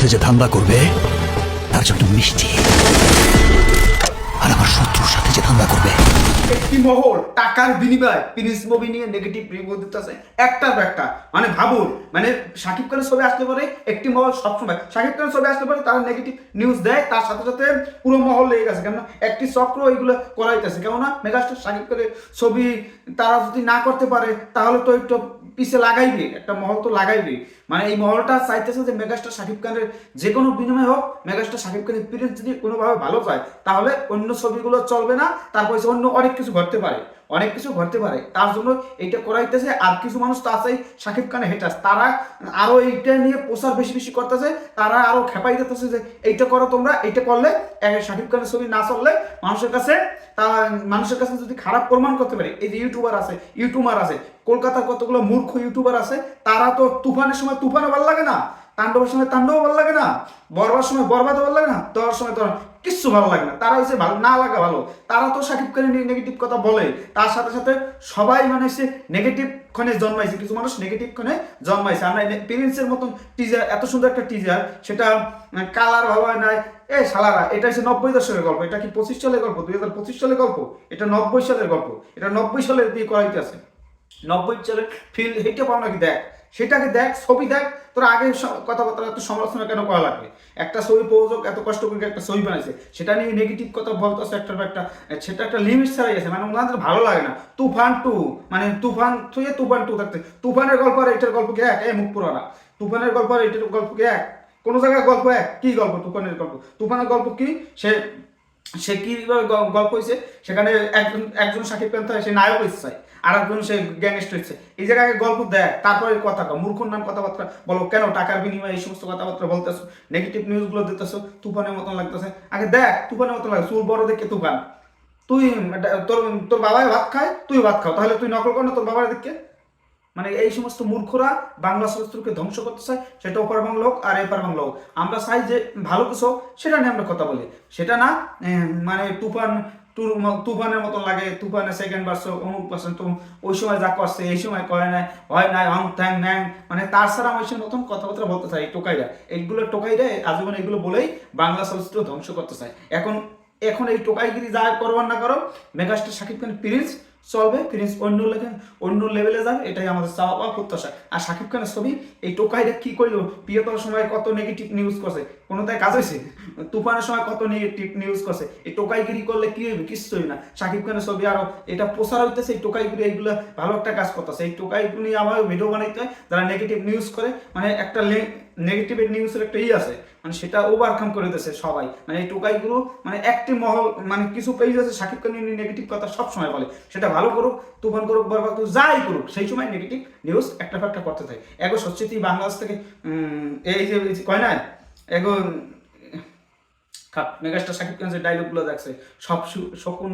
সাথে যে ধান্দা করবে তার জন্য মিষ্টি, আর আমার শত্রুর সাথে যে ধান্দা করবে। একটি মহল টাকার বিনিময়ে প্রিন্স মুভি নিয়ে নেগেটিভ রিভিউ দিতেছে একটার পর একটা। মানে ভাবুন, মানে শাকিব খানের ছবি আসতে পারে একটি মহল সবসময় শাকিব খানের ছবি আসতে পারে তারা নেগেটিভ নিউজ দেয়, তার সাথে সাথে পুরো মহল লেগে গেছে। কেন একটি চক্র এইগুলো করাইতেছে, কেননা মেগাস্টার শাকিব খানের ছবি তারা যদি না করতে পারে তাহলে তো একটু পিছে লাগাইবে, একটা মহল তো লাগাইবে। মানে এই মহলটা চাইতেছে যে মেগাস্টার শাকিব খানের যে কোনো বিনিময় হোক, মেগাস্টার শাকিব খানের প্রিন্স যদি কোনোভাবে ভালো যায় তাহলে অন্য ছবিগুলো চলবে না, তারপর অন্য অনেক কিছু ঘটতে পারে, অনেক কিছু ঘটতে পারে। তার জন্য এইটা করাইতেছে। আর কিছু মানুষ তো আছেই শাকিব খানের হেটার্স, তারা আরো এইটা নিয়ে প্রচার বেশি বেশি করতেছে, তারা আরো খেপাই দিতেছে যে এইটা করো তোমরা, এইটা করলে শাকিব খানের ছবি না চললে মানুষের কাছে যদি খারাপ প্রমাণ করতে পারে। এই যে ইউটিউবার আছে কলকাতার কতগুলো মূর্খ ইউটিউবার আছে, তারা তো তুফানের সময় তুফানও ভালো লাগে না, তাণ্ডবের সময় তাণ্ডবও ভালো লাগে না, বরবার সময় বরবাদও ভালো লাগে না, দেওয়ার সময় তো কিচ্ছু ভালো লাগে না। তারা হচ্ছে ভালো না লাগা ভালো, তারা তো শাকিব খানের নিয়ে নেগেটিভ কথা বলে। তার সাথে সাথে সবাই মানে হচ্ছে নেগেটিভ ক্ষণে জন্মাইছে, কিছু মানুষ নেগেটিভ ক্ষণে জন্মাইছে। আমরা প্রিন্সের মতন টিজার, এত সুন্দর একটা টিজার, সেটা কালার ভালো হয় নাই। শালারা, এটা হচ্ছে 90 দশকের গল্প, এটা কি 25 সালের গল্প, 2025 সালের গল্প? এটা 90 সালের গল্প, এটা 90 সালের দিয়ে করাইতে আছে। 90 সালের ফিল এইটা পাও নাকি? দেখ, সেটাকে দেখ, ছবি দেখ। তোর আগে কথাবার্তা এত সমালোচনা কেন করা লাগবে? একটা ছবি প্রযোজক এত কষ্ট করে একটা ছবি বানাইছে, সেটা নিয়ে নেগেটিভ কথা বলতেছে একটার পর একটা, সেটা একটা লিমিট ছাড়াই আছে। মানে ওনাদের ভালো লাগে না। তুফান 2 মানে তুফান 2 থাকতে তুফানের গল্প আর এটার গল্প কি এক? মুখ পুরানা। তুফানের গল্প আর এটার গল্প কি এক? কোনো জায়গায় গল্প এক? কি গল্প তুফানের গল্প? তুফানের গল্প কি? সে কি গল্প হয়েছে? সেখানে একজন শাকিব খান সে নায়ক হয়েছে, আর একজন সে গ্যাংস্টার হচ্ছে। এই জায়গায় গল্প দেখ, তারপরে কথা কও। মূর্খর নাম কথাবার্তা বলো কেন? টাকার বিনিময়ে এই সমস্ত কথাবার্তা বলতেছো, নেগেটিভ নিউজগুলো দিতেছো, তুফানের মতন লাগতেছে। আগে দেখ, তুফানের মতন লাগে, চুল বড় দেখে তুফান। তুই তোর তোর বাবাই ভাত খায়, তুই ভাত খাও, তাহলে তুই নকল কর না তোর বাবার দেখে। মানে এই সমস্ত মূর্খরা বাংলা চলচ্চিত্রকে ধ্বংস করতে চায়, সেটা ওপার বাংলা হোক আর এপার বাংলা হোক। আমরা চাই যে ভালো কিছু হোক, সেটা নিয়ে আমরা কথা বলি। সেটা না মানে তুফানের মতন লাগে, তুফানের সেকেন্ড ভার্স অমুক পার্সেন্ট তো ওই সময় যা করছে এই সময় করে নাই, হয় নাই, অং থ্যাং ন্যাং, মানে তার ছাড়া মানুষের মতন কথাবার্তা বলতে চাই টোকাইরা। টোকাইরা আজীবন এগুলো বলেই বাংলা চলচ্চিত্র ধ্বংস করতে চায়। এখন এই টোকাইগিরি যা করবার না করো, মেগাস্টার শাকিব খান প্রিন্স চলবে, প্রিন্স অন্য লেভেলে যাবে, এটাই আমাদের চাওয়া পাওয়া প্রত্যাশা। আর শাকিব খানের ছবি এই টোকাইরা কি করলো? প্রিয়তর সময় কত নেগেটিভ নিউজ করছে, কোনোটাই কাজ হয়েছে? তুফানের সময় কত নেগেটিভ নিউজ করছে। এই টোকাইগিরি করলে কি হইবে? কিচ্ছুই না। শাকিব খানের ছবি আরো এটা প্রচার হইতেছে, এই টোকাইগিরি এইগুলো ভালো একটা কাজ করতেছে। এই টোকাইগুলি আমার ভিডিও বানাইতে হয় যারা নেগেটিভ নিউজ করে, মানে একটা নেগেটিভ নিউজের একটা আছে, মানে সেটা ওভারকাম করে দিতেছে সবাই। মানে এই টোকাইগুলো মানে একটি মহল, মানে কিছু পেজ আছে শাকিব খান নেগেটিভ কথা সব সময় বলে, সেটা ভালো করুক, তুফান করুক, বরবাদ করুক, যাই করুক, সেই সময় নেগেটিভ নিউজ একটা পর একটা করতে থাকে। এগো সত্যি বাংলাদেশ থেকে এই যে কয় না এগো মেগাস্টার শাকিব খান যে ডায়লগগুলো দেখছে, সব শকুন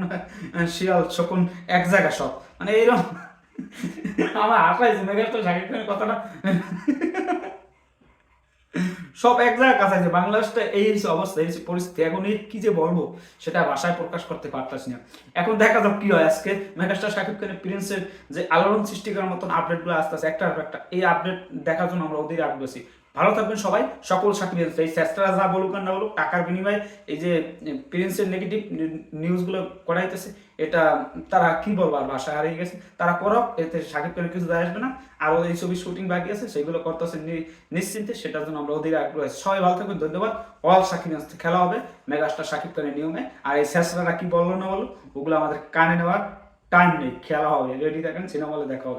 শিয়াল শকুন এক জায়গা সব, মানে এইরকম আমার আশাইছে মেগাস্টার শাকিব খানের কথাটা সব এক জায়গায় কাছাইছে। বাংলাদেশটা এই অবস্থা, এই পরিস্থিতি, এখন এই কি যে বলবো সেটা ভাষায় প্রকাশ করতে পারতাছি না। এখন দেখা যাক কি হয়। আজকে মেগাস্টার শাকিব খানের প্রিন্সের যে আলোড়ন সৃষ্টি করার মতন আপডেটগুলো আসতে আছে একটার পর একটা, এই আপডেট দেখার জন্য আমরা ওদের আগ্রহী। ভালো থাকবেন সবাই, সকল সাকিব। এই চেষ্টারা যা বলুক আর না বলুক, টাকার বিনিময়ে এই যে প্রিন্সের নেগেটিভ নিউজগুলো করাইতেছে, এটা তারা কি বলবো আর ভাষা হারিয়ে গেছে। তারা করক, এতে শাকিব খানের কিছু যায় আসবে না। আরও এই ছবির শুটিং বাকি আছে, সেগুলো করতেছে নিশ্চিন্তে, সেটার জন্য আমরা ওদের আগ্রহী। সবাই ভালো থাকবেন, ধন্যবাদ। অল সাকিব খেলা হবে মেগাস্টার শাকিব খানের নিয়মে। আর এই চেষ্টারা কি বললো না বলো, ওগুলো আমাদের কানে নেওয়ার টাইম নেই, খেলা হবে। রেডি থাকেন, সিনেমা হলে দেখা হবে।